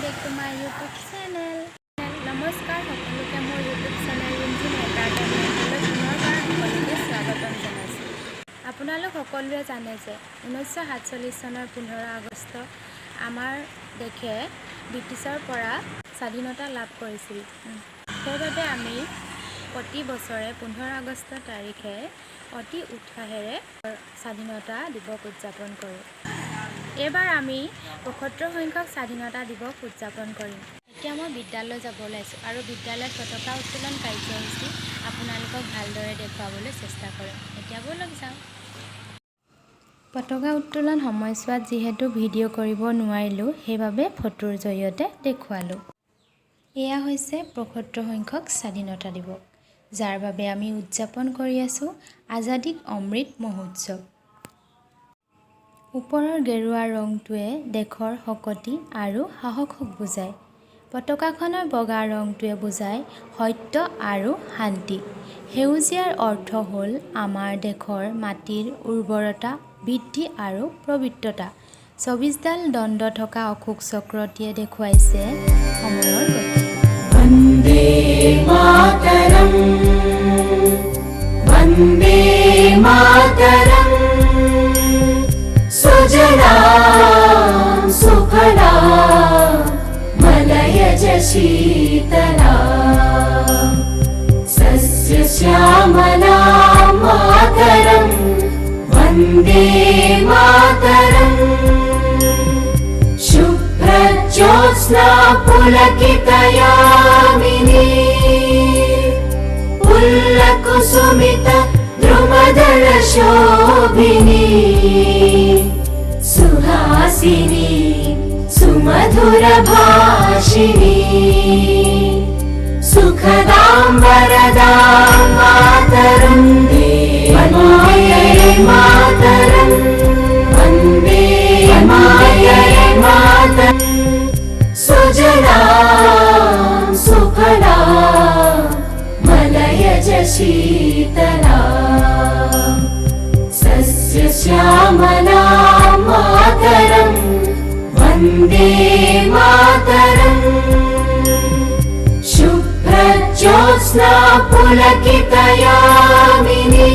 back to my YouTube channel. নমস্কাৰ সকলোকে মোৰ YouTube চেনেল ৰিমঝিম এণ্টাৰটেইনমেণ্টলৈ পুনৰবাৰ সকলোকে স্বাগতম জনাইছোঁ। আপোনালোক সকলোৱে জানে যে 1947 চনৰ 15 আগষ্ট আমাৰ দেশে ব্ৰিটিছৰ পৰা স্বাধীনতা লাভ কৰিছিল। সেইবাবে আমি প্ৰতি বছৰে 15 আগষ্ট তাৰিখে অতি উৎসাহেৰে স্বাধীনতা দিৱস উদযাপন কৰোঁ। এইবাৰ আমি ৭৫ সংখ্যক স্বাধীনতা দিৱস উদযাপন কৰিম। এতিয়া মই বিদ্যালয় যাব ওলাইছোঁ আৰু বিদ্যালয়ত পতাকা উত্তোলন কাৰ্যসূচী আপোনালোকক ভালদৰে দেখুৱাবলৈ চেষ্টা কৰিম। এতিয়া ব'লক যাওঁ। পতাকা উত্তোলন সময়ছোৱাত যিহেতু ভিডিঅ' কৰিব নোৱাৰিলোঁ, সেইবাবে ফটোৰ জৰিয়তে দেখুৱালোঁ। এয়া হৈছে ৭৫ সংখ্যক স্বাধীনতা দিৱস, যাৰ বাবে আমি উদযাপন কৰি আছোঁ আজাদী অমৃত মহোৎসৱ। ওপৰৰ গেৰুৱা ৰংটোৱে দেশৰ শক্তি আৰু সাহসক বুজায়। পতাকাখনৰ বগা ৰংটোৱে বুজায় সত্য আৰু শান্তি। সেউজীয়াৰ অৰ্থ হ'ল আমাৰ দেশৰ মাটিৰ উৰ্বৰতা, বৃদ্ধি আৰু পবিত্ৰতা। ২৪ডাল দণ্ড থকা অশোক চক্ৰটিয়ে দেখুৱাইছে সময়ৰ গতি। বন্দে মাতৰম, বন্দে মাতৰম, সুজলাম সুফলাম মলয়জ শীতলাম, সস্য শ্যামলাম মাতরম, বন্দে মাতরম, শুভ্রজ্যোৎস্না পুলকিতয়ামিনী, পুল্লকুসুমিত দ্রুমদল শোভিনী, সুহাসিনী সুমধুর ভাষিনী, সুখদাম বরদাম মাতরম, বন্দে মাতরম, বন্দে মাতরম, সুজলাম সুফলাম মলয়জ শীতলাম, সস্য শ্যামলাম মাতরম, বন্দে মাতরম, শুভ্রজ্যোৎস্না পুলকিতয়ামিনী,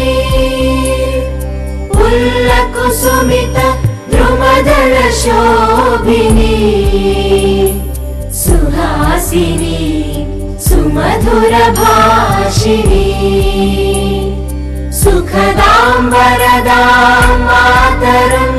পুল্লকুসুমিত দ্রুমদল শোভিনী, সুহাসিনী সুমধুর ভাষিনী, সুখদাম বরদাম মাতরম।